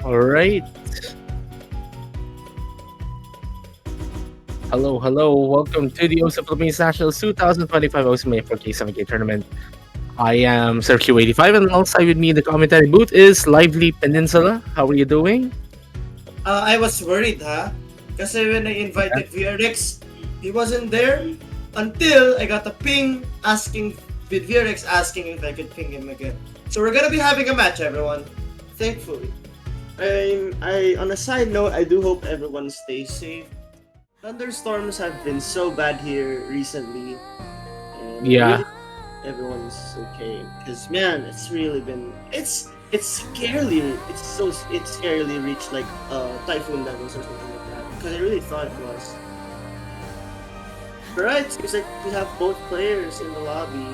All right. Hello, hello. Welcome to the OSA Philippines Nationals 2025 OSA 4K7K tournament. I am Sir Q85, and alongside with me in the commentary booth is Lively Peninsula. How are you doing? I was worried, Kasi when I Yeah. invited VRX, he wasn't there until I got a ping asking with VRX asking if I could ping him again. So we're gonna be having a match, everyone. Thankfully. I on a side note, I do hope everyone stays safe. Thunderstorms have been so bad here recently, and I Yeah. really everyone's okay. Cause man, it's really been it's scarily it's scarily reached like typhoon levels or something like that. Because I really thought it was. Alright, seems like we have both players in the lobby.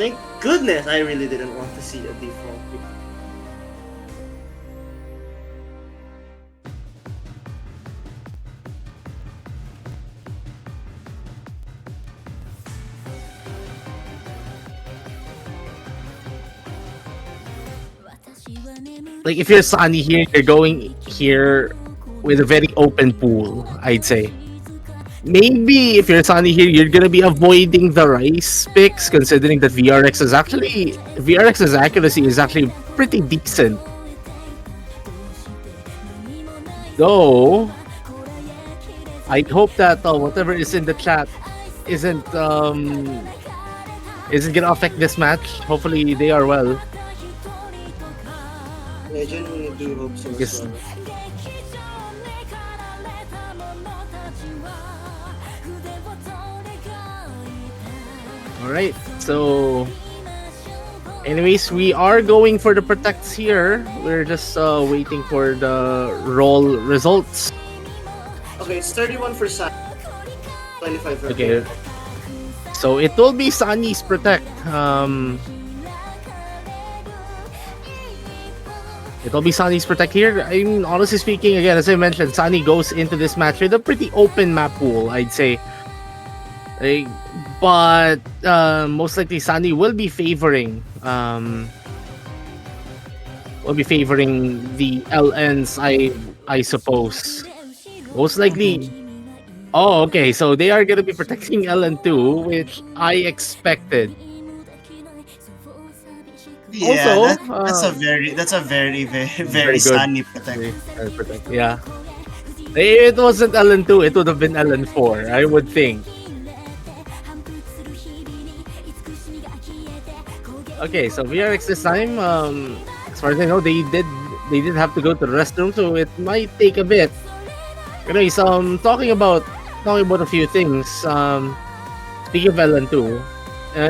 Thank goodness I really didn't want to see a default pick. Like, if you're Sunny here, you're going here with a very open pool, I'd say. Maybe if you're Sunny here, you're gonna be avoiding the Rice picks, considering that VRX's accuracy is actually pretty decent. Though, I hope that whatever is in the chat isn't isn't gonna affect this match. Hopefully, they are well. I genuinely do hope so as Yes. well. All right. So, anyways, we are going for the protects here. We're just waiting for the roll results. Okay, it's 31 for Sun, 25 for Okay. So it will be Sunny's protect. It'll be Sunny's protect here. I mean, honestly speaking, again, as I mentioned, Sunny goes into this match with a pretty open map pool, I'd say. Like, but most likely Sunny will be favoring the LNs, I suppose. Most likely. Oh, okay. So they are gonna be protecting LN2, which I expected. Yeah, Also, that's a very very good. sunny protect. Yeah. It wasn't LN2, it would have been LN4, I would think. Okay, so VRX this time, as far as I know, they did have to go to the restroom, so it might take a bit. Anyways, talking about a few things. Speaking of LN2,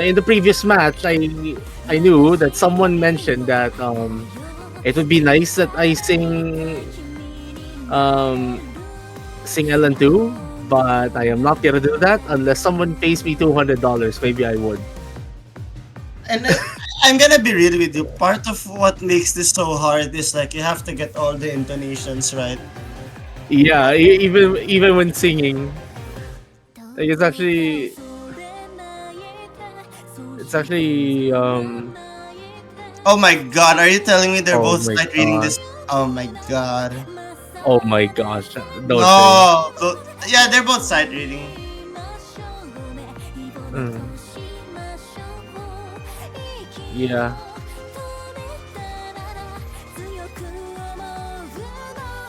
in the previous match, I knew that someone mentioned that it would be nice that I sing LN2, but I am not gonna do that unless someone pays me $200. Maybe I would. And I'm gonna be real with you. Part of what makes this so hard is like you have to get all the intonations right. Yeah, even when singing, like it's actually. Oh my god, are you telling me they're Oh both my sight reading god. this? Oh my god. Oh my gosh. Don't say. No, yeah, they're both sight reading. Mm, yeah.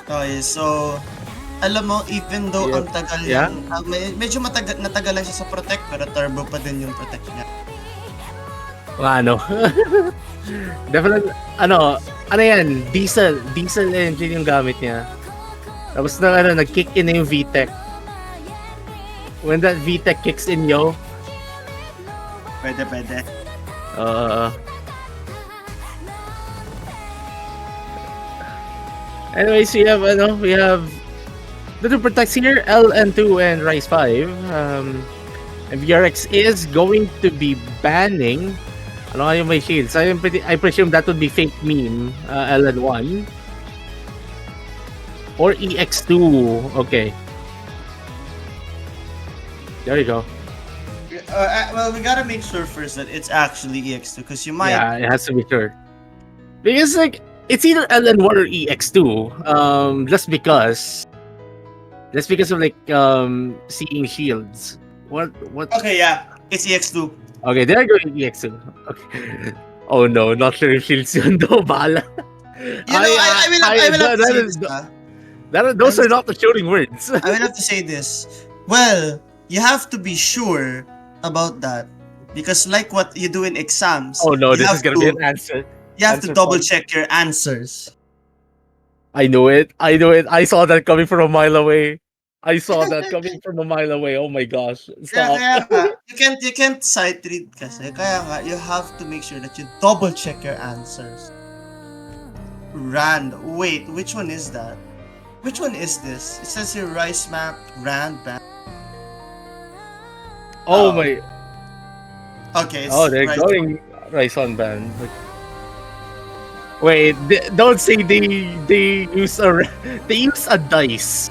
Okay, so alam mo, even though Yep. ang tagal Yeah. yan, medyo natagalan siya sa protect, pero turbo pa din yung protect niya. Ano. Definitely, ano yan, diesel engine yung gamit niya. Tapos nag-kick in na yung VTEC. When that VTEC kicks in, yo, Pwede. uh, anyways, we have the two protects here, LN2 and Rise 5. And VRX is going to be banning yung may shields. I presume that would be fake meme, LN1. Or EX2. Okay. There you go. Well, we gotta make sure first that it's actually EX2 because you might. Yeah, it has to be sure. Because like It's either LN1 or EX2. Just because of like seeing shields. What? Okay, yeah. It's EX2. Okay, they're going EX2. Okay. Oh no, not sure if shields yun though, bala. You know, I will have to say this, Those are not the shooting words. I will have to say this. Well, you have to be sure about that. Because like what you do in exams, Oh no, you this have is gonna to be an answer. you have to Answer double phone. check your answers. I know it. I know it. I saw that coming from a mile away. I saw that coming from a mile away. Oh my gosh. Stop. Kaya nga, you can't sight read kasi. Kaya nga, you have to make sure that you double check your answers. Rand. Wait, which one is that? Which one is this? It says here rice map, Rand, Band. Oh my. Okay, it's Oh, they're rice. going rice on band. Wait, don't say they use a dice.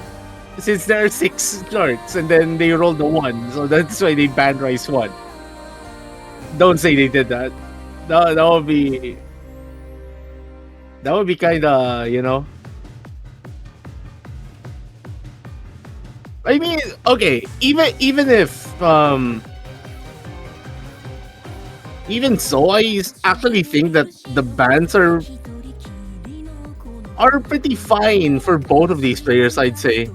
Since there are 6 clerks and then they rolled a 1, so that's why they banned rice 1. Don't say they did that. That would be kind of, I mean, okay, even if even so, I actually think that the bans are pretty fine for both of these players, I'd say.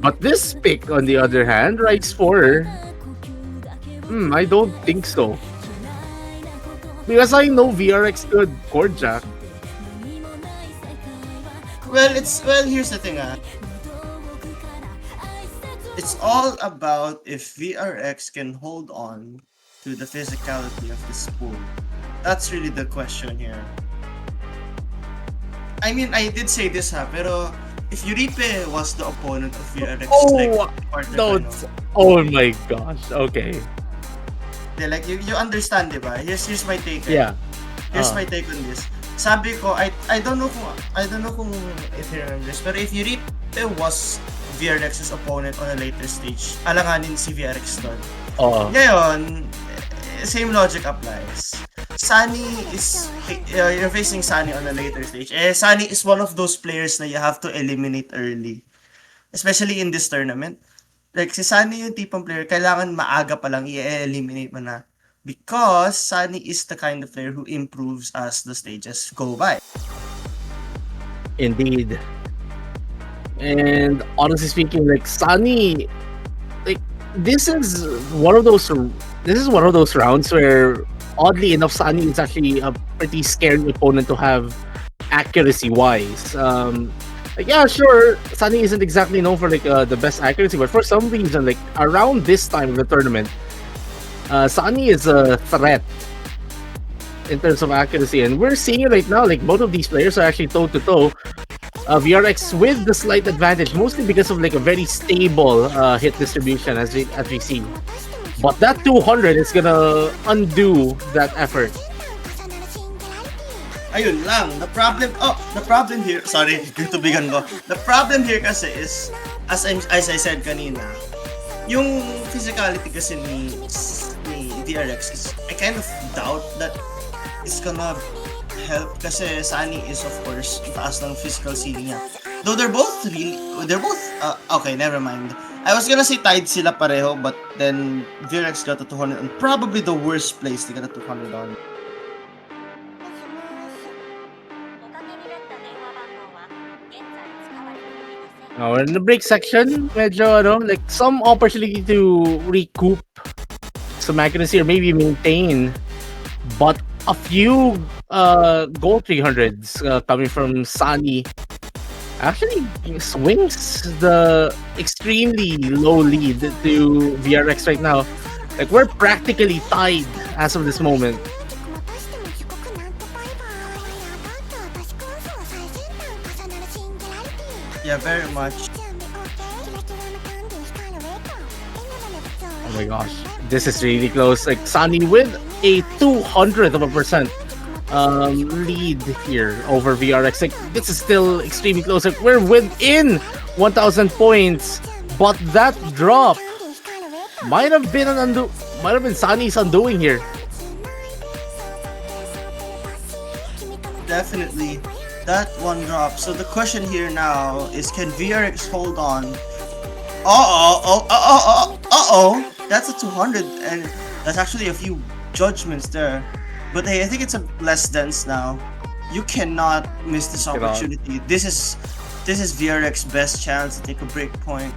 But this pick, on the other hand, Rice 4, I don't think so. Because I know VRX could chord jack. Well, here's the thing, It's all about if VRX can hold on to the physicality of this pool. That's really the question here. I mean, I did say this, pero if Yuripe was the opponent of VRX, don't. Oh my gosh. Okay. Yeah, like you understand, diba? Here's my take. Yeah. Here's my take on this. Sabi ko, I don't know kung if you remember this, pero if Yuripe was VRX's opponent on a later stage, alanganin si VRX doon. Ngayon, same logic applies. Sunny is you're facing Sunny on a later stage. Sunny is one of those players na you have to eliminate early. Especially in this tournament. Like si Sunny yung tipong player, kailangan maaga pa lang i-eliminate mo na. Because Sunny is the kind of player who improves as the stages go by. Indeed. And honestly speaking, like Sunny, like this is one of those rounds where, oddly enough, Sunny is actually a pretty scary opponent to have accuracy wise. Like, yeah, sure, Sunny isn't exactly known for like the best accuracy, but for some reason, like around this time of the tournament, Sunny is a threat in terms of accuracy, and we're seeing it right now. Like both of these players are actually toe to toe. VRX with the slight advantage, mostly because of like a very stable hit distribution as we see. But that 200 is gonna undo that effort. Ayun lang. The problem here, sorry, yung tubigan ko. The problem here kasi is, as I said kanina, yung physicality kasi ni VRX is, I kind of doubt that it's gonna help kasi Sunny is of course taas ng physical ceiling niya. Though they're both okay, never mind. I was gonna say tied sila pareho, but then VRX got a 200 and probably the worst place to get a 200 on. Now in the break section, medyo like some opportunity to recoup some accuracy or maybe maintain, but a few gold 300s coming from Sunny actually swings the extremely low lead to VRX right now. Like we're practically tied as of this moment. Yeah, very much. Oh my gosh, this is really close. Like Sunny with a 200% lead here over VRX. Like this is still extremely close. Like we're within 1,000 points, but that drop might have been Sunny's undoing here. Definitely. That one drop. So the question here now is, can VRX hold on? That's a 200, and that's actually a few judgments there. But hey, I think it's a less dense now. You cannot miss this opportunity. This is VRX's best chance to take a break point.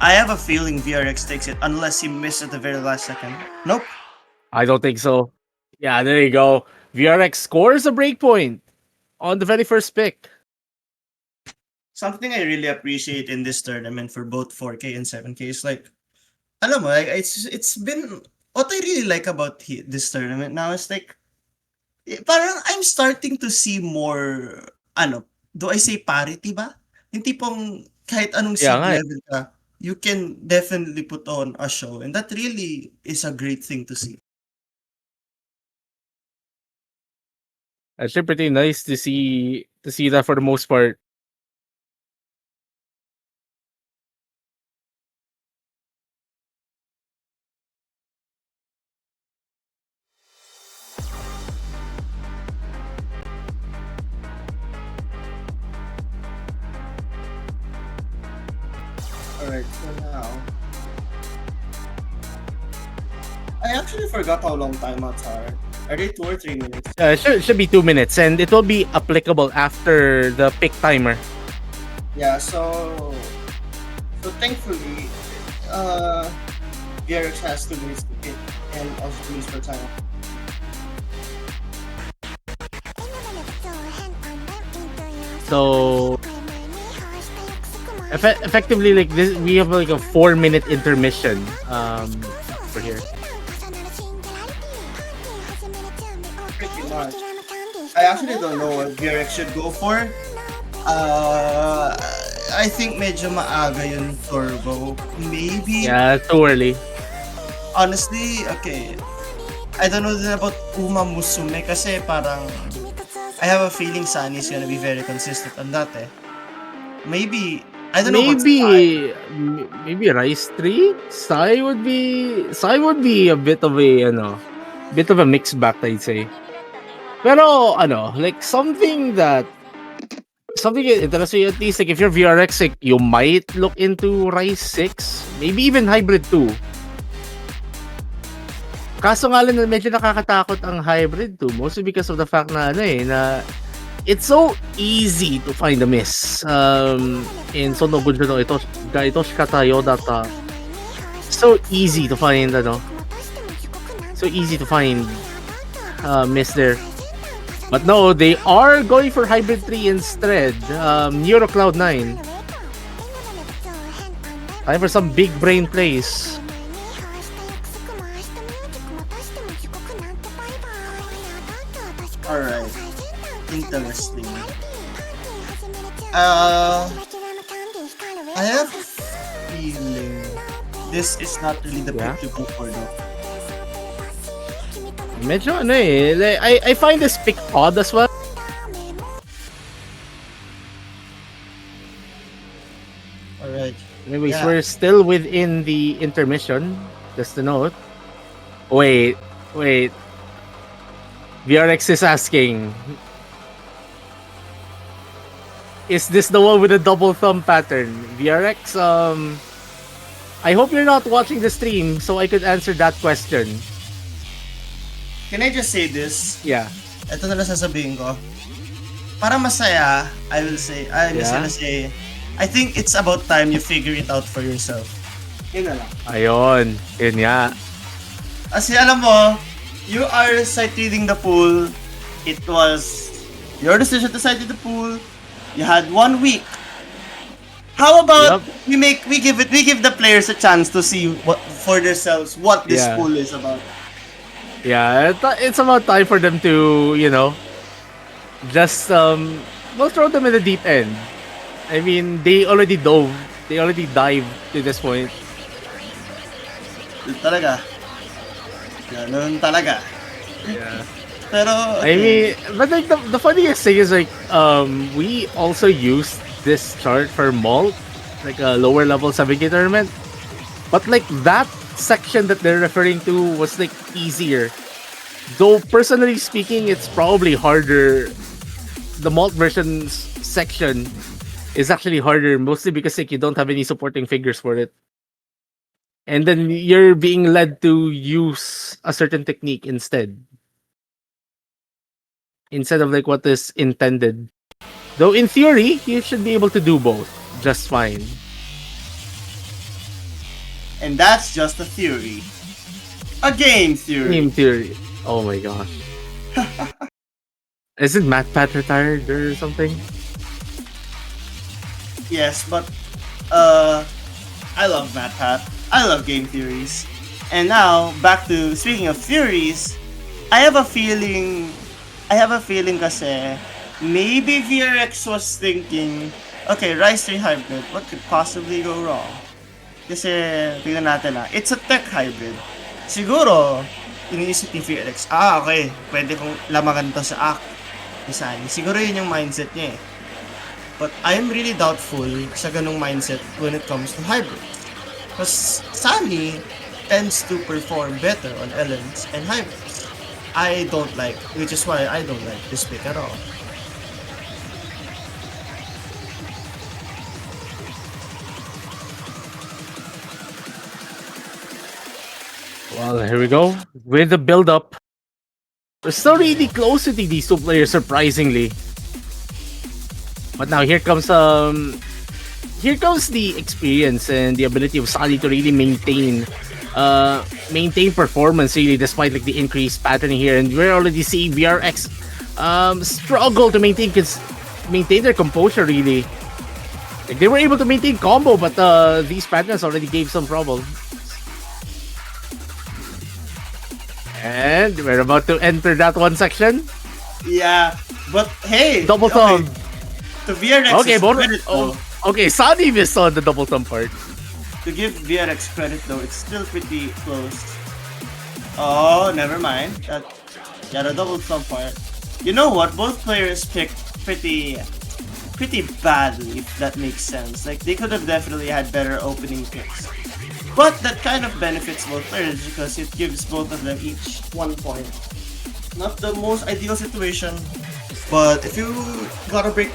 I have a feeling VRX takes it unless he missed at the very last second. Nope. I don't think so. Yeah, there you go. VRX scores a breakpoint on the very first pick. Something I really appreciate in this tournament for both 4K and 7K is like, alam mo, like, it's been, what I really like about this tournament now is like, parang I'm starting to see more, do I say parity ba? Yung tipong kahit anong seed level ka, you can definitely put on a show, and that really is a great thing to see. Actually, pretty nice to see that for the most part. Alright, so now, I actually forgot how long timeouts are. Are they 2 or 3 minutes? It should be 2 minutes, and it will be applicable after the pick timer. Yeah, so thankfully, VRX has 2 minutes to pick and also 2 minutes per time. So effectively, like this, we have like a 4-minute intermission for here. Pretty much. I actually don't know what VRX should go for. I think medyo maaga yung turbo. Maybe. Yeah, too early. Honestly, okay. I don't know din about Uma Musume kasi parang I have a feeling Sunny is gonna be very consistent on that eh. Maybe I don't know. Maybe Rice 3? Sai would be a bit of a mixed bag, I'd say. Pero like something interesting, at least like if you're VRX, like, you might look into Rice 6, maybe even Hybrid 2. Kaso nga lang, medyo nakakatakot ang Hybrid 2, mostly because of the fact na it's so easy to find a miss. In Sono Bunjo no ito shikata yodata. So easy to find miss there. But no, they are going for Hybrid 3 instead. Neuro Cloud 9. Time for some big brain plays. Alright. Interesting. I have a feeling this is not really the pick to go for though. Medyo I find this pick odd as well. Alright. Anyways, we're still within the intermission. Just to note. Wait. VRX is asking, is this the one with the double thumb pattern? VRX, I hope you're not watching the stream so I could answer that question. Can I just say this? Yeah. Ito na lang sasabihin ko. Para masaya, I'm just gonna say, I think it's about time you figure it out for yourself. Yun na lang. Ayun. Yun nga. Kasi alam mo, you are sight reading the pool. It was your decision to sight read the pool. You had 1 week. How about we give the players a chance to see what for themselves what this pool is about. Yeah, it's about time for them to, just we'll throw them in the deep end. I mean, they already dived to this point. Talaga. Ganun talaga. Yeah. Pero I mean, but like the funniest thing is like we also used this chart for Malt, like a lower level 7K tournament. But like that section that they're referring to was like easier. Though personally speaking, it's probably harder the malt version section is actually harder, mostly because like you don't have any supporting figures for it. And then you're being led to use a certain technique instead of like what is intended. Though in theory, you should be able to do both just fine. And that's just a theory. A game theory. Game theory. Oh my gosh. Isn't Matt Pat retired or something? Yes, but I love MatPat. I love game theories. And now back to speaking of theories, I have a feeling kasi maybe VRX was thinking, okay, Rise 3 hybrid, what could possibly go wrong? Kasi tingnan natin it's a tech hybrid. Siguro iniisip ni VRX, okay, pwede kong lamagan to sa act ni Sanni. Siguro yun yung mindset niya eh. But I'm really doubtful sa ganung mindset when it comes to hybrid. Because Sanni tends to perform better on LNs and hybrids. Which is why I don't like this pick at all. Well, here we go. With the build-up. We're still really close to these two players, surprisingly. But now here comes the experience and the ability of Sanni to really maintain performance really despite like the increased patterning here. And we're already seeing VRX struggle to maintain their composure really. Like they were able to maintain combo, but these patterns already gave some trouble. And we're about to enter that one section. Yeah, but hey, double thumb. Okay. To VRX credit, okay, Sanni missed on the double thumb part. To give VRX credit though, it's still pretty close. Oh, never mind. The double thumb part. You know what? Both players picked pretty badly, if that makes sense. Like they could have definitely had better opening picks. But that kind of benefits both players because it gives both of them each 1 point. Not the most ideal situation, but if you got a break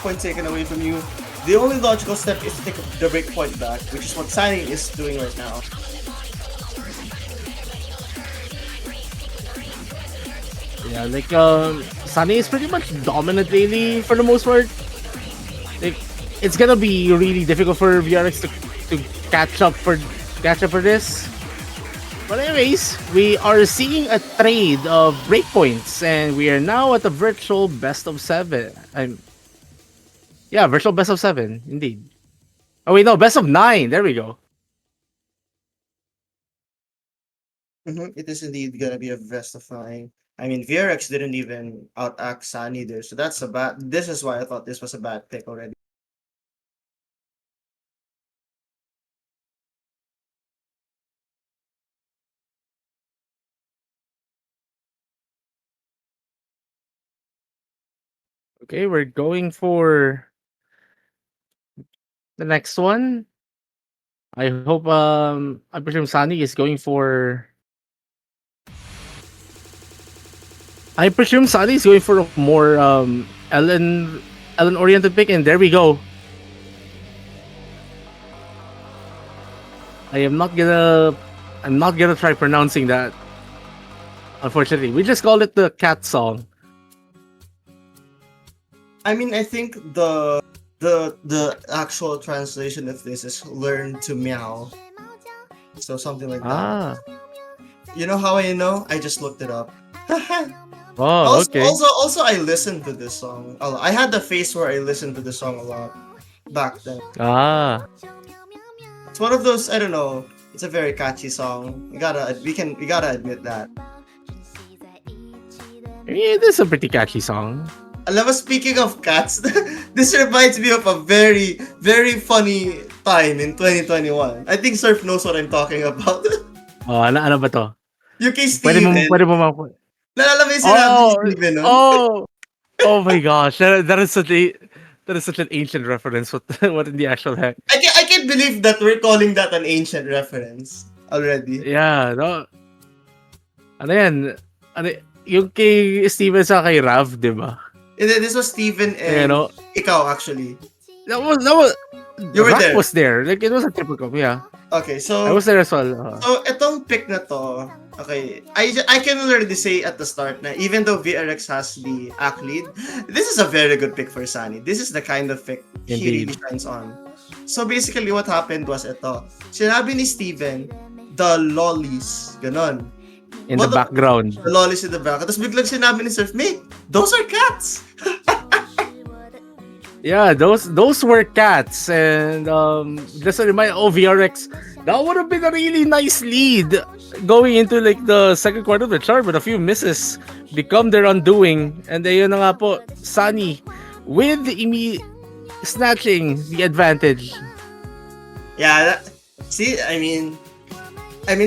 point taken away from you, the only logical step is to take the break point back, which is what Sanni is doing right now. Yeah, like Sanni is pretty much dominant really for the most part. Like it's gonna be really difficult for VRX to catch up for this. But anyways, we are seeing a trade of breakpoints, and we are now at the virtual best of 7. Virtual best of 7, indeed. Oh wait, no, best of 9. There we go. It is indeed gonna be a best of 9. I mean, VRX didn't even outact Sanni there, so that's this is why I thought this was a bad pick already. Okay, we're going for the next one. I hope I presume Sanni is going for a more Ellen oriented pick, and there we go. I'm not gonna try pronouncing that. Unfortunately, we just call it the cat song. I mean, I think the actual translation of this is learn to meow. So something like that. You know how I know? I just looked it up. Oh, okay. Also, I listened to this song. I had the phase where I listened to the song a lot back then. It's one of those, I don't know. It's a very catchy song. We gotta admit that. Yeah, this is a pretty catchy song. Alam mo, speaking of cats, this reminds me of a very, very funny time in 2021. I think Surf knows what I'm talking about. Ano ba to? Yung kay Steven. Pwede mo Nalala mo yung sinabi ni Steven, no? Oh my gosh, that is such an ancient reference. What in the actual heck? I can't believe that we're calling that an ancient reference already. Yeah, no. Ano yan? Yung kay Steven sa kay Rav, di ba? This was Steven You and know, ikaw actually. that was You were Rock there. was there. Like it was a typical, yeah. Okay, I so was there as well. etong pick na to, okay, I can already say at the start na even though VRX has the act lead, this is a very good pick for Sunny. This is the kind of pick he really Indeed. shines on. So basically what happened was ito. Sinabi ni Steven, the lollies, ganon. In the What background. the lollies in the back. Tapos biglang sinabi ni Surf, mate, those are cats! Yeah, those were cats, and just to remind, VRX, that would have been a really nice lead going into like the second quarter of the chart, but a few misses become their undoing, and ayun na nga po, Sunny with snatching the advantage. Yeah, see, I mean,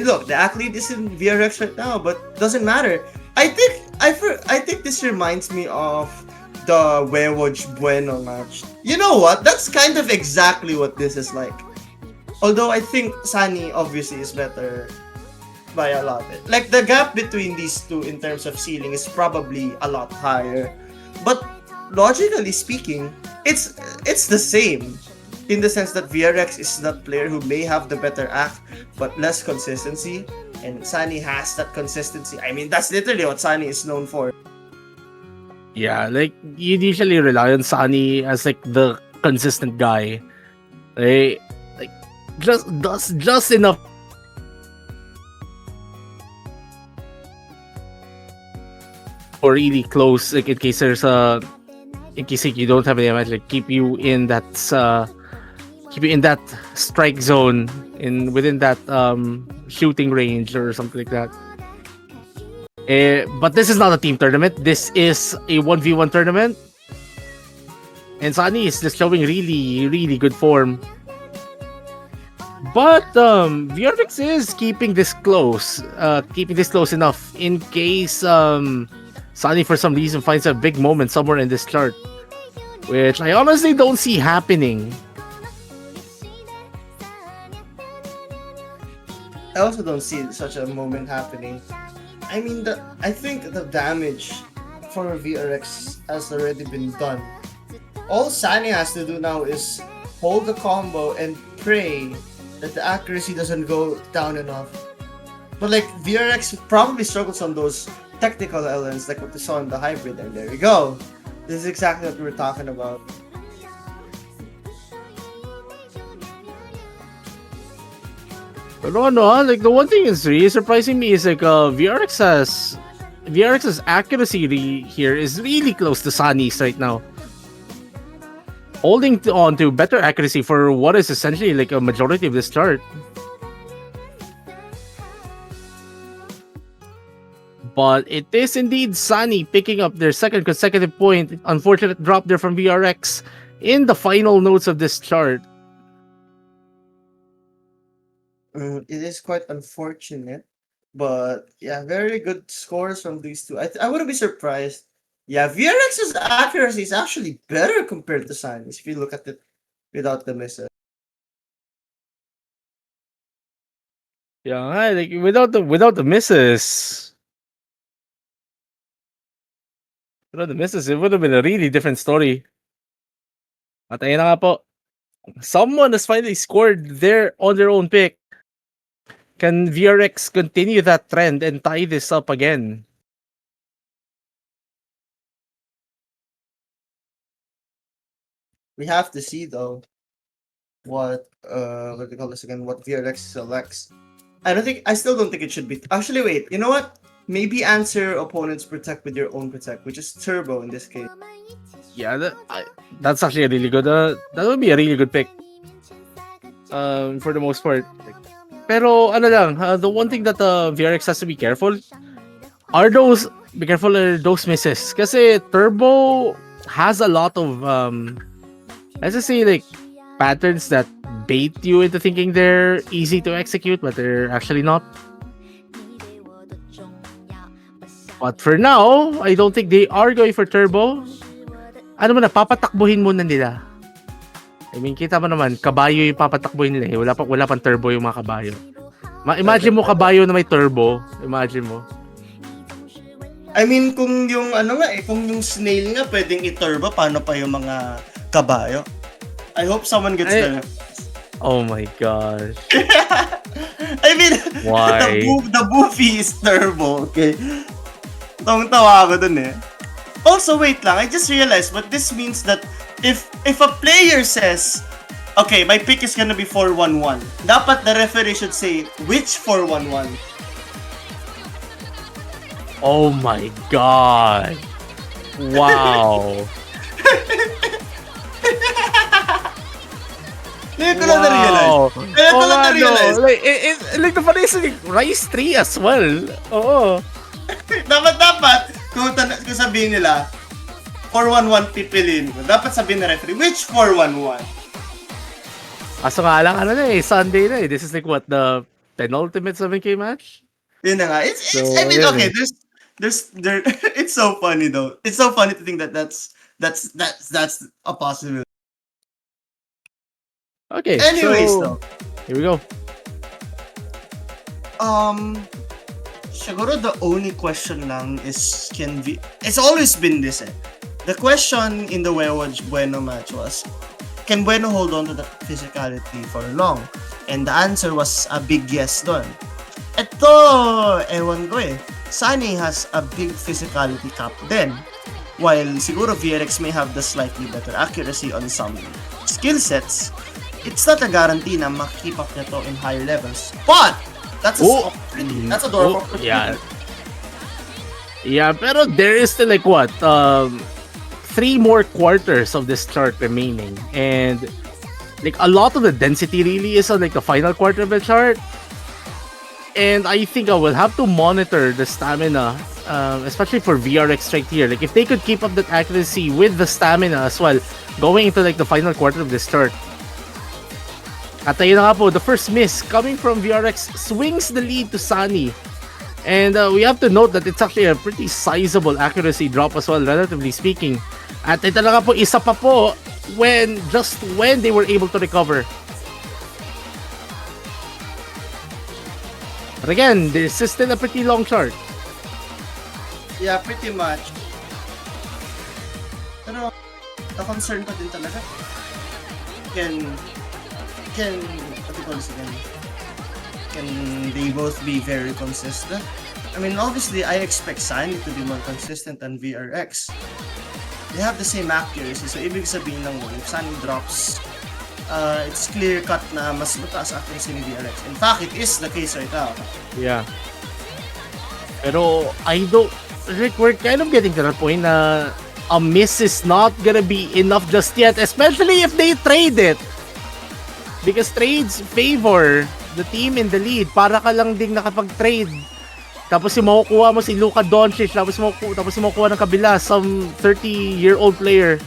look, the athlete is in VRX right now, but doesn't matter. I think this reminds me of the Werewolf Bueno match. You know what? That's kind of exactly what this is like. Although I think Sunny obviously is better by a lot. Like the gap between these two in terms of ceiling is probably a lot higher. But logically speaking, it's the same. In the sense that VRX is that player who may have the better act but less consistency, and Sunny has that consistency. I mean, that's literally what Sunny is known for. Yeah, like you usually rely on Sunny as like the consistent guy. Like just does just enough or really close, like in case there's in case like, you don't have any damage, like keep you in that strike zone within that shooting range or something like that. But this is not a team tournament. This is a 1v1 tournament. And Sunny is just showing really, really good form. But VRX is keeping this close enough in case Sunny for some reason finds a big moment somewhere in this chart, which I honestly don't see happening. I also don't see such a moment happening. I mean, I think the damage for VRX has already been done. All Sunny has to do now is hold the combo and pray that the accuracy doesn't go down enough. But like VRX probably struggles on those technical elements like what we saw in the hybrid, and there we go. This is exactly what we were talking about. But no, like the one thing is really surprising me is like VRX's accuracy here is really close to Sunny's right now. Holding on to better accuracy for what is essentially like a majority of this chart. But it is indeed Sunny picking up their second consecutive point. Unfortunate drop there from VRX in the final notes of this chart. It is quite unfortunate, but yeah, very good scores from these two. I wouldn't be surprised. Yeah, VRX's accuracy is actually better compared to Sunny's if you look at it without the misses. Yeah, like without the misses. Without the misses, it would have been a really different story. At ayun na nga po. Someone has finally scored on their own pick. Can VRX continue that trend and tie this up again? We have to see though what do you call this again? What VRX selects. I still don't think it should be. Actually, wait. You know what? Maybe answer opponents protect with your own protect, which is turbo in this case. Yeah, that's actually a really good. That would be a really good pick. For the most part. Pero ano lang, the one thing that VRX has to be careful are those misses. Kasi turbo has a lot of let's just say like patterns that bait you into thinking they're easy to execute, but they're actually not. But for now, I don't think they are going for turbo. Ano mo na, papatakbuhin muna nila. I mean, kita mo naman, kabayo yung papatakbuhin nila. Wala pang turbo yung mga kabayo. Imagine mo kabayo na may turbo. Imagine mo. I mean, kung yung ano nga kung yung snail nga pwedeng i-turbo, paano pa yung mga kabayo? I hope someone gets Ay, the oh my gosh. I mean, Why? the Boofy is turbo, okay? Tawang-tawa ako dun eh. Also, wait lang, I just realized what this means that if a player says, okay, my pick is gonna be 4-1-1, dapat the referee should say, which 4-1-1? Oh my god. Wow. Ngayon ko lang na-realize. Ngayon ko lang na-realize. Like the funny is like Rise 3 as well. Oo. dapat, kung sabihin nila, 4-1-1 pipiliin ko. Dapat sabihin na referee, which 4-1-1? Kaso nga lang, ano na eh, Sunday na eh. This is like what, the penultimate 7K match? Yun na nga. I mean, okay, there, it's so funny though. It's so funny to think that that's a possibility. Okay, Anyways, so, though, here we go. siguro the only question lang is it's always been this eh. The question in the Werewolf Bueno match was, can Bueno hold on to the physicality for long? And the answer was a big yes doon. Ito, ewan ko eh. Sanni has a big physicality cap din. While siguro VRX may have the slightly better accuracy on some skill sets, it's not a guarantee na makkeep up nito in higher levels. But, that's a opportunity. That's a door of opportunity. Yeah. Yeah, pero there is still like what? 3 more quarters of this chart remaining. And like a lot of the density really is on like the final quarter of the chart. And I think I will have to monitor the stamina, especially for VRX right here. Like if they could keep up that accuracy with the stamina as well, going into like the final quarter of this chart. At ayun na nga po, the first miss coming from VRX swings the lead to Sanni. And we have to note that it's actually a pretty sizable accuracy drop as well, relatively speaking. At ito na nga po, isa pa po when they were able to recover. But again, this is still a pretty long chart. Yeah, pretty much. Pero, na-concern pa din talaga. What do you call this again? Can they both be very consistent? I mean, obviously, I expect Sanni to be more consistent than VRX. They have the same accuracy, so ibig sabihin lang mo, if Sanni drops, it's clear-cut na mas mataas accuracy ni VRX. In fact, it is the case right now. Yeah. Pero I don't... Rick, we're kind of getting to that point na a miss is not gonna be enough just yet, especially if they trade it. Because trades favor the team in the lead. Para ka lang ding nakapag-trade. Tapos yung makukuha mo si Luka Doncic, tapos makukuha ng kabila, some 30-year-old player.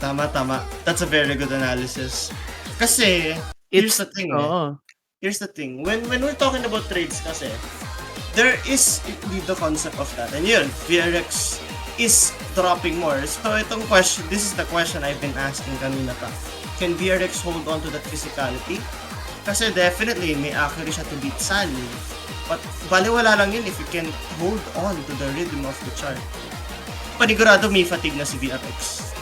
Tama. That's a very good analysis. Kasi, here's the thing. Here's the thing. When we're talking about trades kasi, there is the concept of that. And yun, VRX is dropping more. So itong question, this is the question I've been asking kanina pa. Can VRX hold on to that physicality? Kasi definitely, may accuracy siya to beat Sanni. But baliwala lang yun if you can hold on to the rhythm of the chart. Panigurado may fatigue na si VRX.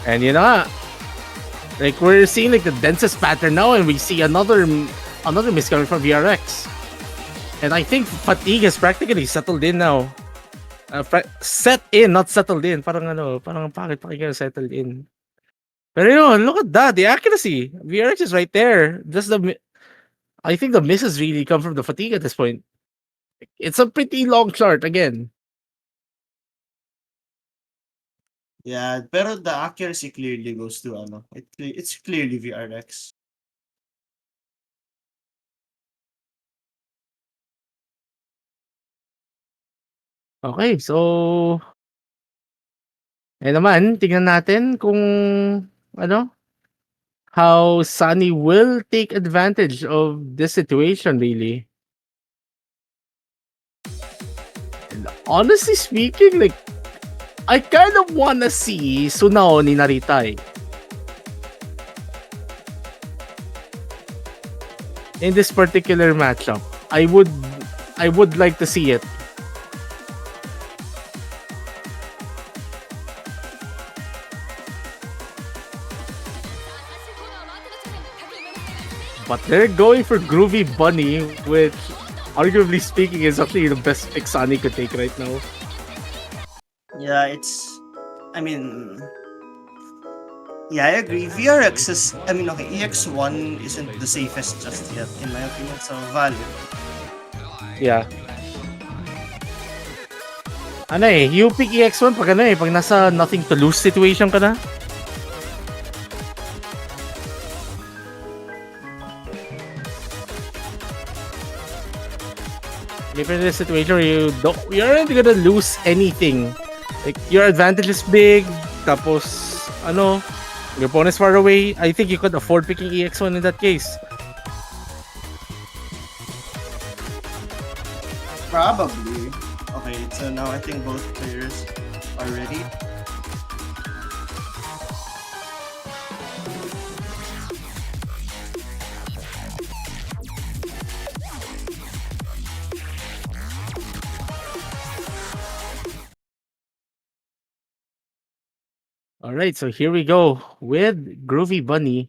And yun na nga. Like we're seeing like the densest pattern now and we see another miss coming from VRX. And I think fatigue has practically settled in now. Set in, not settled in. Parang bakit pakinggan settled in. Pero yun, look at that, the accuracy. VRX is right there. I think the misses really come from the fatigue at this point. It's a pretty long chart again. Yeah, pero the accuracy clearly goes to it's clearly VRX. Okay, so naman, tingnan natin kung how Sanni will take advantage of this situation really. And honestly speaking, like I kind of wanna see Sunao ni Narita. in this particular matchup. I would like to see it. But they're going for Groovy Bunny, which, arguably speaking, is actually the best pick Sunny could take right now. Yeah, I mean, yeah, I agree. VRX is, I mean, okay, EX1 isn't the safest just yet, in my opinion, so valid. Yeah. Ano you pick EX1 pag pag nasa nothing to lose situation ka na. If in this situation where you aren't gonna lose anything. Like, your advantage is big, tapos, your opponent's far away, I think you could afford picking EX1 in that case. Probably. Okay, so now I think both players are ready. Alright, so here we go with Groovy Bunny,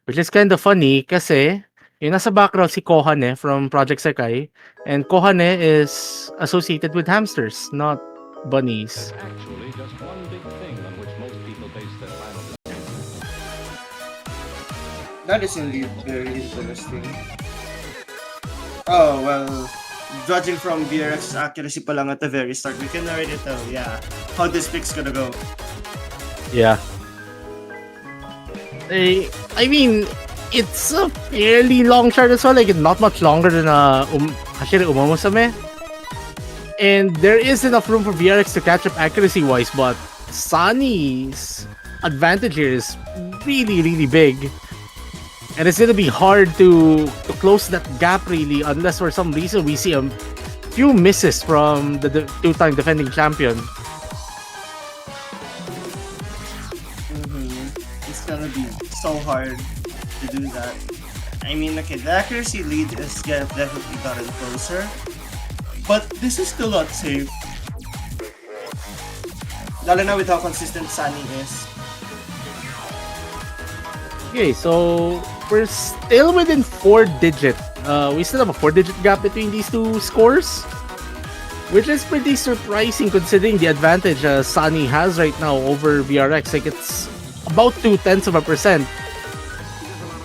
which is kind of funny kasi yung nasa background si Kohane from Project Sekai, and Kohane is associated with hamsters, not bunnies. Actually, just one big thing on which most people base their final decision. That is indeed very interesting. Oh, well, judging from VRX's accuracy pa lang at the very start, we can already tell, yeah, how this pick's gonna go. Yeah. I mean, it's a fairly long chart as well, like not much longer than Hashire Umamusame. And there is enough room for VRX to catch up accuracy-wise, but Sunny's advantage here is really, really big. And it's gonna be hard to close that gap really, unless for some reason we see a few misses from the two-time defending champion. It's gonna be so hard to do that. I mean, okay, the accuracy lead is definitely gotten closer, but this is still not safe. Lalo na with how consistent Sunny is. Okay, so we're still within 4-digit. We still have a 4-digit gap between these two scores, which is pretty surprising considering the advantage Sunny has right now over VRX. Like, it's about 0.2%,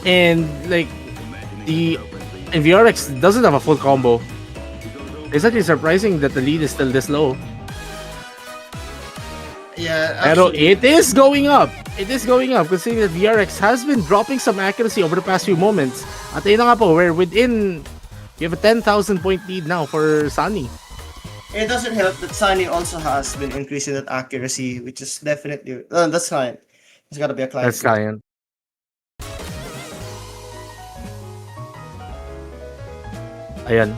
and like and VRX doesn't have a full combo. It's actually surprising that the lead is still this low. Yeah, Pero actually, it is going up. It is going up considering that VRX has been dropping some accuracy over the past few moments. At ayun na nga po, we're within, you have a 10,000 point lead now for Sunny. it doesn't help that Sunny also has been increasing that accuracy, which is definitely that's fine. It's gotta be a client. That's client. Ayan.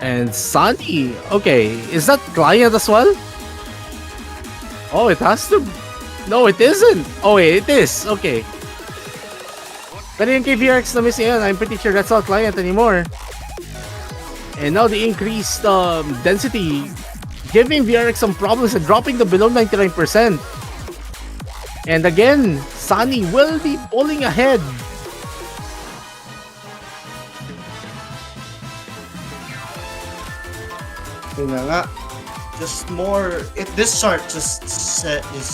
And Sunny, okay, is that client as well? Oh, it has to. No, it isn't. Oh, wait, it is. Okay. Pero yung kay VRX na miss yan, I'm pretty sure that's not client anymore. And now the increased density giving VRX some problems and dropping them below 99%. And again, Sunny will be pulling ahead. Yun na nga. Just more. This chart is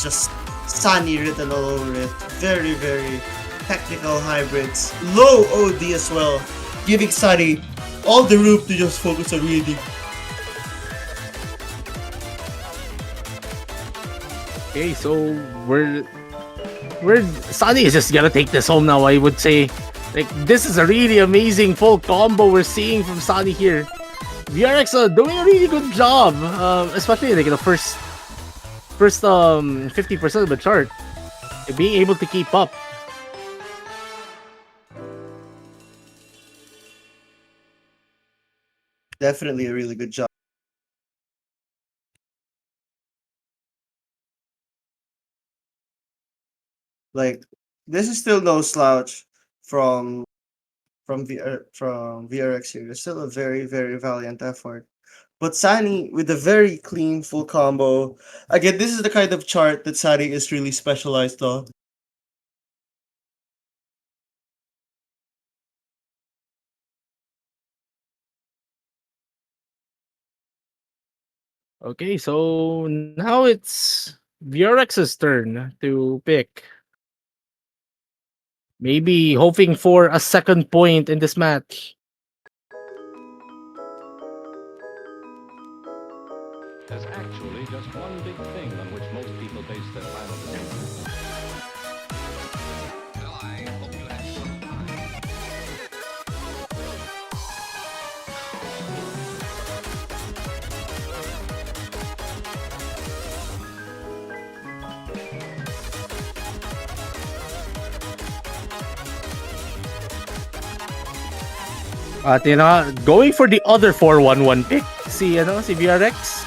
just Sunny written all over it. Very, very technical hybrids. Low OD as well. Giving Sunny all the room to just focus on reading. Okay, so we're Sunny is just gonna take this home now, I would say. Like, this is a really amazing full combo we're seeing from Sunny here. VRX doing a really good job, especially like the first 50% of the chart, being able to keep up. Definitely a really good job. Like, this is still no slouch from from VRX here. It's still a very, very valiant effort. But Sani with a very clean full combo. Again, this is the kind of chart that Sani is really specialized on. Okay, so now it's VRX's turn to pick. Maybe hoping for a second point in this match. There's actually just one big thing on which most people base their final decisions. At yun na, going for the other 4-1-1 pick. Si VRX.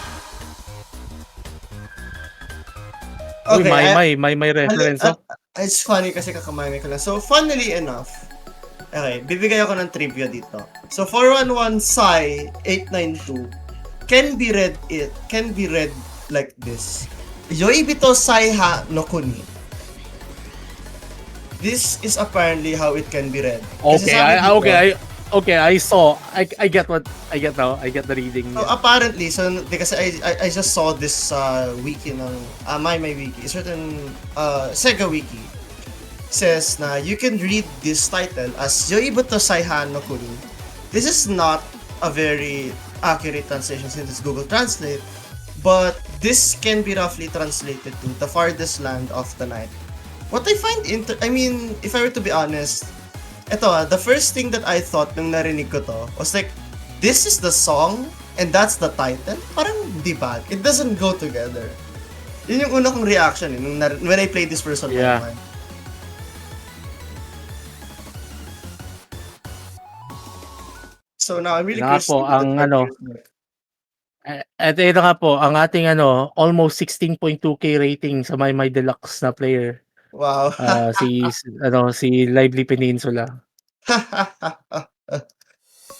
Uy, may reference. It's funny kasi kakamay ko lang. So, funnily enough, okay, bibigay ako ng trivia dito. So, 411 Sai 892 can be read like this. Yoibito Sai ha no kuni. This is apparently how it can be read. Okay, I saw. I get now. I get the reading. So apparently, because I just saw this wiki ng my wiki, certain Sega wiki says na you can read this title as Yoibuto Saihan no Kuni. This is not a very accurate translation since it's Google Translate, but this can be roughly translated to the farthest land of the night. What I find if I were to be honest, the first thing that I thought nung narinig ko to was like, this is the song and that's the title? Parang di ba? It doesn't go together. Yun yung una kong reaction when I played this first one. Yeah. So now I'm really curious. Po, ang ito nga po, ang ating almost 16.2k rating sa My Deluxe na player. Wow. si Lively Peninsula.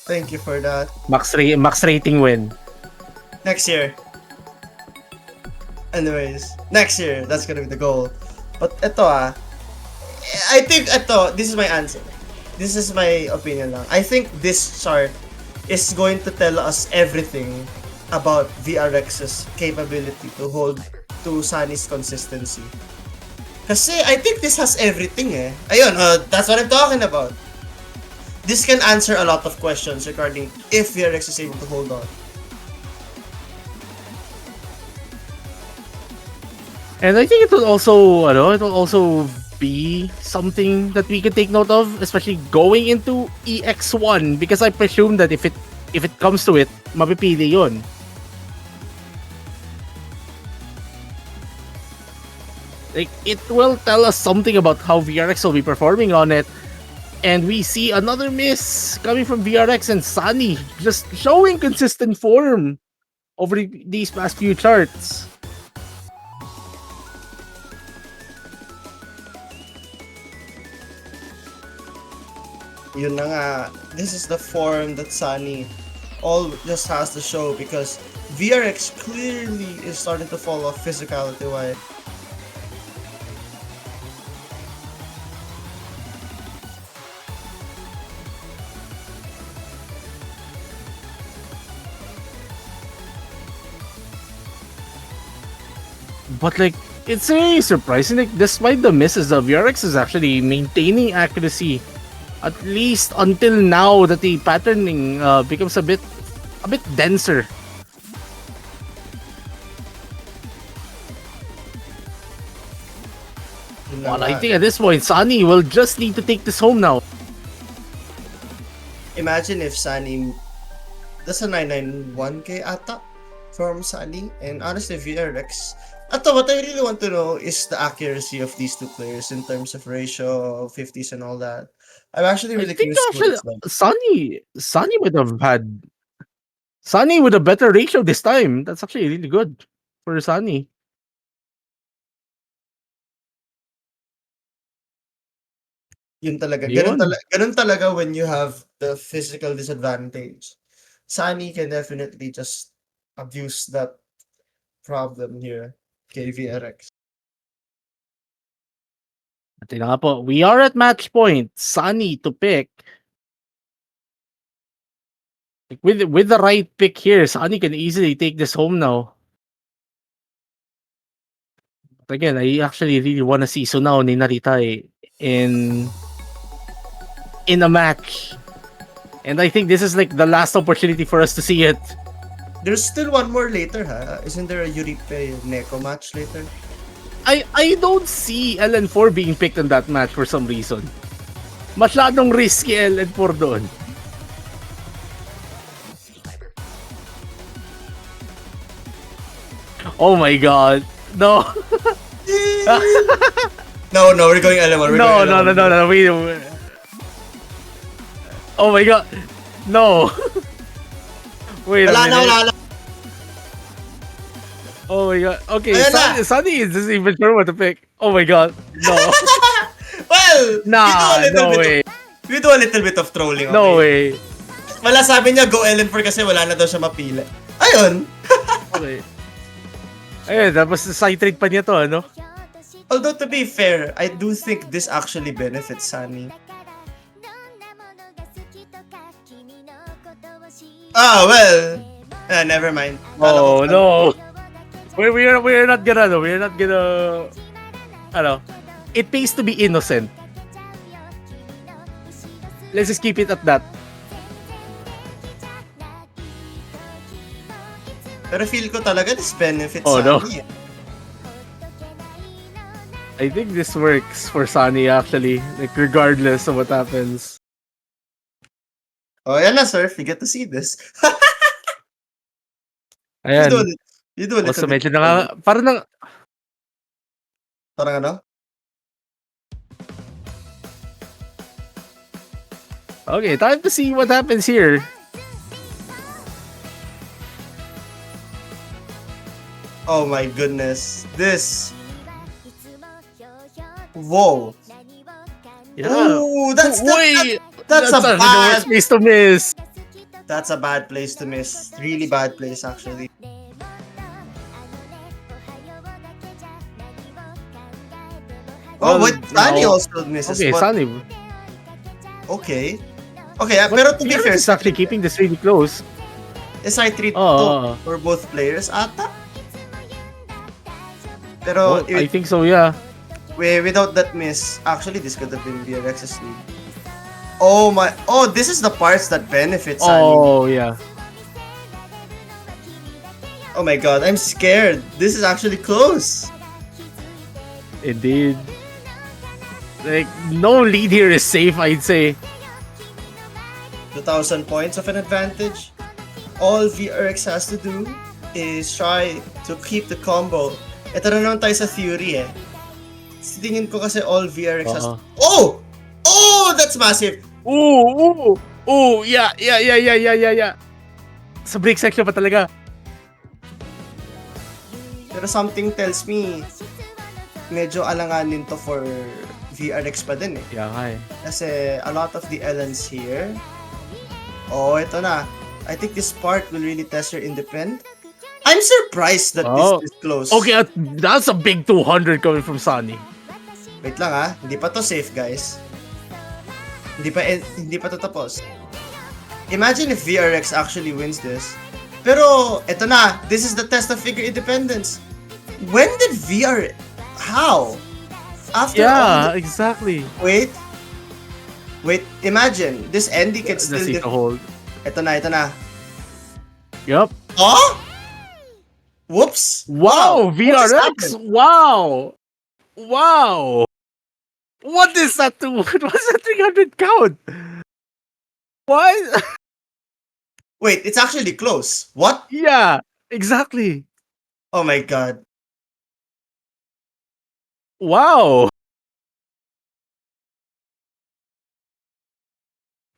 Thank you for that. Max rating win. Next year. Anyways, next year, that's gonna be the goal. But I think this is my answer. This is my opinion lang. I think this chart is going to tell us everything about VRX's capability to hold to Sunny's consistency. Kasi I think this has everything eh. Ayun, that's what I'm talking about. This can answer a lot of questions regarding if VRX is able to hold on. And I think it will also be something that we can take note of, especially going into EX1, because I presume that if it comes to it, mapipili yun. Like, it will tell us something about how VRX will be performing on it. And we see another miss coming from VRX and Sunny just showing consistent form over these past few charts. Yun na nga, this is the form that Sunny all just has to show because VRX clearly is starting to fall off physicality-wise. But like, it's really surprising. Like, despite the misses, the VRX is actually maintaining accuracy, at least until now that the patterning becomes a bit denser. Well, I think at this point, Sunny will just need to take this home now. Imagine if Sunny, that's a 991k ata from Sunny, and honestly VRX. What I really want to know is the accuracy of these two players in terms of ratio, 50s and all that. I'm actually really curious. Sunny would have had Sunny with a better ratio this time. That's actually really good for Sunny. Yun talaga. Yun. Ganun talaga when you have the physical disadvantage. Sunny can definitely just abuse that problem here. Kay VRX. At yun na nga po, we are at match point. Sunny to pick. Like, with the right pick here, Sunny can easily take this home now. But again, I actually really want to see Sunao ni Narita in a match. And I think this is like the last opportunity for us to see it. There's still one more later, ha? Isn't there a Yuripe Neko match later? I don't see LN4 being picked in that match for some reason. Masyadong risky LN4 doon. Oh my god. No. No, we're going LM1. No. We Oh my god. No. Wait a minute. Wala na. Oh my god. Okay, Ayan na. Sunny isn't even sure what to pick. Oh my god. No. Well, Nah, no way. We do a little bit of trolling. Okay? No way. Wala, sabi niya go LN4 kasi wala na daw siya mapili. Ayun. Okay. Ayun, tapos side trade pa niya to, ano? Although to be fair, I do think this actually benefits Sunny. Ah, well. Never mind. Oh, no. We're not gonna, no. We're not gonna, ano. It pays to be innocent. Let's just keep it at that. Pero feel ko talaga this benefits Oh, no. Sunny. I think this works for Sunny actually, like regardless of what happens. Oh, yan na, Surf. You get to see this. Ayan. You do a little Also, bit. medyo parang Parang ano? okay, time to see what happens here. Oh my goodness. This. Whoa. Yeah. Ooh, that's a the bad. worst place to miss. That's a bad place to miss. Really bad place, actually. Oh, Well, wait, Sunny no. also misses. Okay, but- Sunny. Okay. Okay, pero to be fair, It's actually keeping this really close. SI3 Oo. for both players ata. Pero Well, I think so, yeah. without that miss, actually this could have been VRX's lead. Oh my! Oh, this is the parts that benefit Sunny. Oh, yeah. Oh my god, I'm scared. This is actually close. Indeed. Like, no lead here is safe, I'd say. 2,000 points of an advantage. All VRX has to do is try to keep the combo. Ito na naman tayo sa theory eh. Tingin ko kasi all VRX has... Oh! Oh! That's massive! Ooh, yeah. Sa break section pa talaga. Pero something tells me medyo alanganin to for VRX pa din eh. Yeah, hi. Kasi a lot of the LNs here. Oh, ito na. I think this part will really test your independent. I'm surprised that this is close. Okay, that's a big 200 coming from Sunny. Wait lang ha. Hindi pa to safe, guys. Hindi pa to tapos. Imagine if VRX actually wins this. Pero, eto na. This is the test of figure independence. When did How? After all Yeah, exactly. Wait, imagine. This Andy can Let's still... see the hold. Ito na. Yup. Oh? Whoops. Wow, What just VRX. happened? Wow. What is that? What's that 300 count? What? Wait, it's actually close. What? Yeah, exactly. Oh my god. Wow.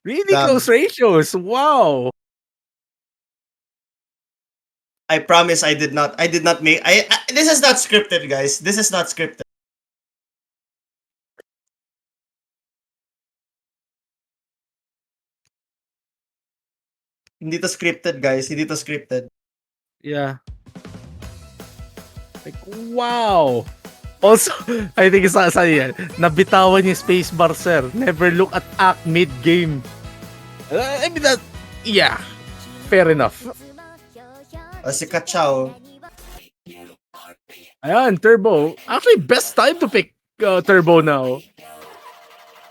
Really Damn. close ratios. Wow. I promise I did not make... this is not scripted, guys. This is not scripted. Hindi to scripted, guys. Hindi to scripted. Yeah. Like, wow! Also, I think isa yan. Nabitawan yung spacebar, sir. Never look at act mid-game. I mean that, yeah. Fair enough. Si Kachao, Ayan, Turbo. Actually, best time to pick Turbo now.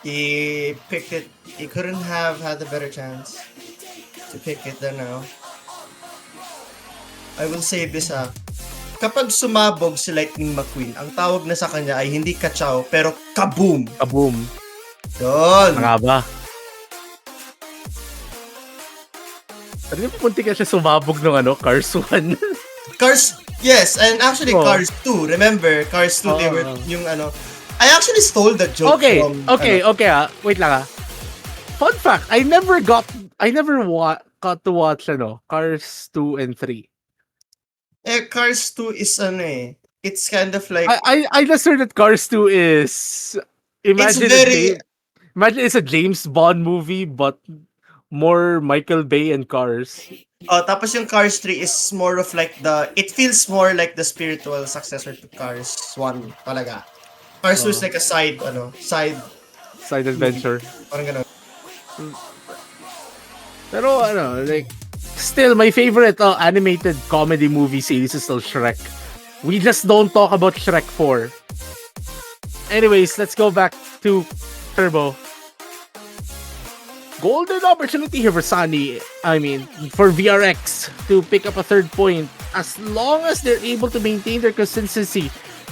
he picked it. He couldn't have had a better chance to pick it than now. I will say this kapag sumabog si Lightning McQueen, ang tawag na sa kanya ay hindi Kachao, pero kaboom! Kaboom. Yun! Nga ba? Talaga punti ka siya sumabog ng Cars 1. Cars, yes, and actually Oh. Cars 2. Remember, Cars 2, they were yung I actually stole the joke Okay, from... okay. Wait lang Fun fact, I never got to watch Cars 2 and 3. Cars 2 is it's kind of like... I just heard that Cars 2 is imagine it's a James Bond movie but more Michael Bay and Cars. tapos yung Cars 3 is more of like it feels more like the spiritual successor to Cars 1 talaga. Cars 2 is like a side adventure. parang ganun. Pero like still my favorite animated comedy movie series is still Shrek. We just don't talk about Shrek 4. Anyways, let's go back to Turbo. Golden opportunity here for Sunny. I mean, for VRX to pick up a third point as long as they're able to maintain their consistency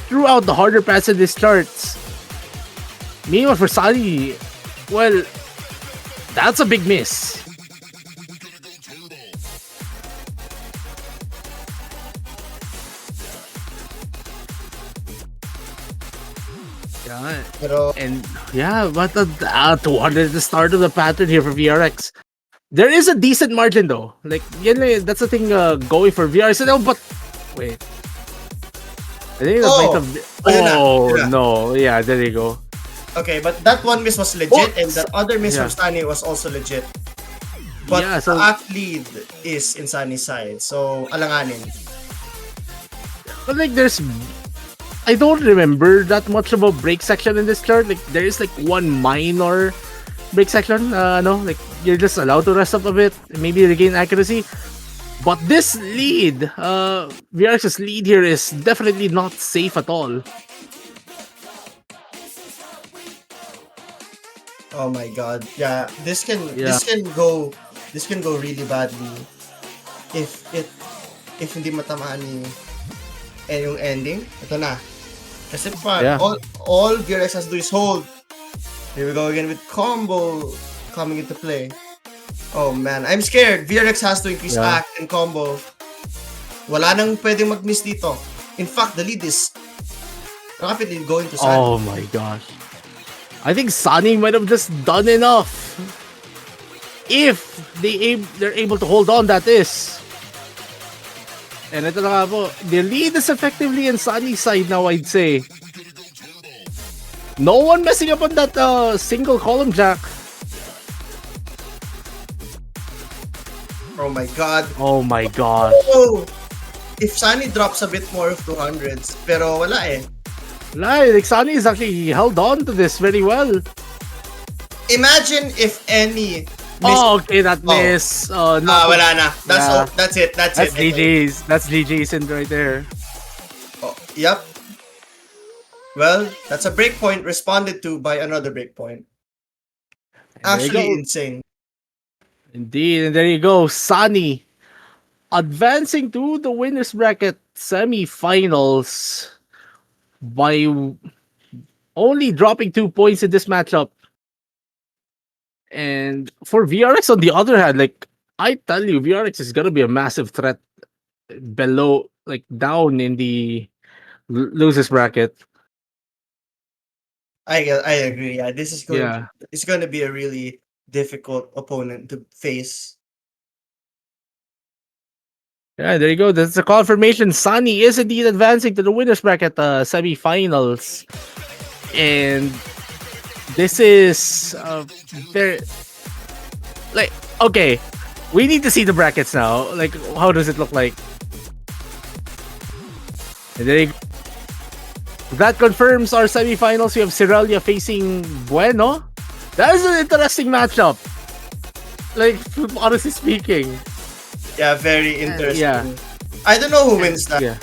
throughout the harder paths in these charts. Meanwhile, for Sunny, well, that's a big miss. Yeah, Pero and yeah, but 200 at the start of the pattern here for VRX. There is a decent margin though. Like, that's the thing going for VRX. But wait, I think that might have. Ayun na, Oh ayun na. no, yeah, there you go. okay, but that one miss was legit and the other miss Yeah. from Stanley was also legit. But Yeah, so- the act lead is in Sunny's side. So, alanganin. But like, I don't remember that much of a break section in this chart. Like, there is like one minor break section. Like you're just allowed to rest up a bit, maybe regain accuracy. But this lead, VRX's lead here is definitely not safe at all. Oh my god. Yeah, this can go really badly if hindi matamaan ni yung ending. Ito na. Kasi Yeah. all VRX has to do is hold. Here we go again with combo coming into play. Oh man, I'm scared. VRX has to increase Yeah. act and combo. Wala nang pwedeng mag-miss dito. In fact, the lead is rapidly going to Sunny. Oh my gosh. I think Sunny might have just done enough. If they're able to hold on, that is. And ito na nga po, the lead is effectively in Sunny's side now, I'd say. No one messing up on that single column jack. Oh my god. Oh my gosh. Oh! If Sunny drops a bit more of 200s, pero wala eh. Like, Sunny is actually held on to this very well. Imagine if any Oh, okay, that miss. wala na. Yeah. That's it. That's DJ's. That's DJ's in right there. Oh, yep. Well, that's a breakpoint responded to by another breakpoint. And there you Actually go. insane. Indeed, and there you go, Sunny advancing to the winners bracket semifinals by only dropping 2 points in this matchup. And for VRX, on the other hand, like I tell you, VRX is gonna be a massive threat below, like down in the losers bracket. I agree. Yeah, this is it's going to be a really difficult opponent to face. Yeah, there you go. That's a confirmation. Sunny is indeed advancing to the winners bracket semifinals, and this is very like okay. We need to see the brackets now. Like, how does it look like? And there you go. That confirms our semifinals. We have Cirelia facing Bueno. That is an interesting matchup. Like, honestly speaking. Yeah, very interesting. Yeah. I don't know who wins that. Yeah.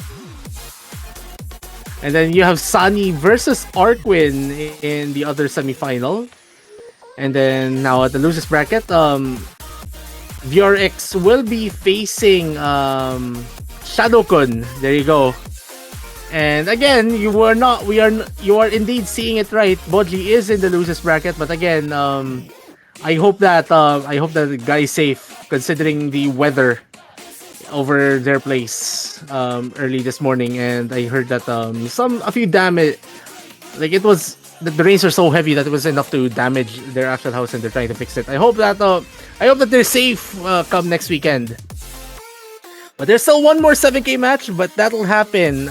And then you have Sunny versus Arquin in the other semifinal. And then now at the losers bracket, VRX will be facing Shadowkun. There you go. And again, you are indeed seeing it right. Bodji is in the losers bracket, but again, I hope that the guy is safe considering the weather over their place early this morning. And I heard that a few damage, like it was the rains are so heavy that it was enough to damage their actual house, and they're trying to fix it. I hope that they're safe come next weekend. But there's still one more 7K match, but that'll happen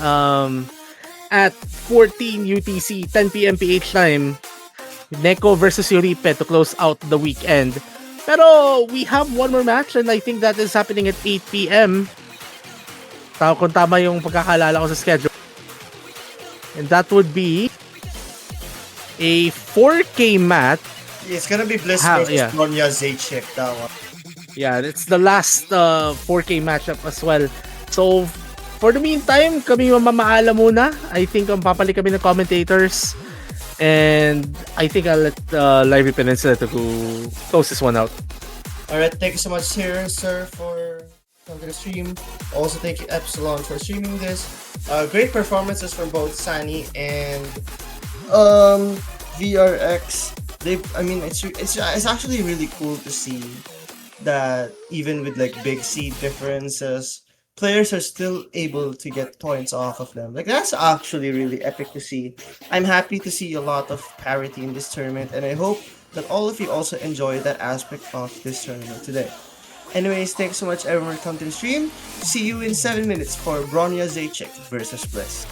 at 14 UTC, 10 PM PH time. Neko versus Yuripe to close out the weekend. Pero we have one more match, and I think that is happening at 8 PM. Kung tama yung pagkakalala ko sa schedule. And that would be a 4K match. It's gonna be Bliss versus Bronya Zacic, that one. Yeah, it's the last 4K matchup as well. So, for the meantime, kami mamamaala muna. I think papalik kami ng commentators. And I think I'll let Lively Peninsula to go close this one out. Alright, thank you so much here, sir, for coming to the stream. Also, thank you, Epsilon, for streaming this. Great performances from both Sunny and VRX. It's actually really cool to see that even with like big seed differences, players are still able to get points off of them. Like, that's actually really epic to see. I'm happy to see a lot of parity in this tournament, and I hope that all of you also enjoy that aspect of this tournament today. Anyways, thanks so much everyone for coming to the stream. See you in 7 minutes for Bronya Zacic versus Bliss.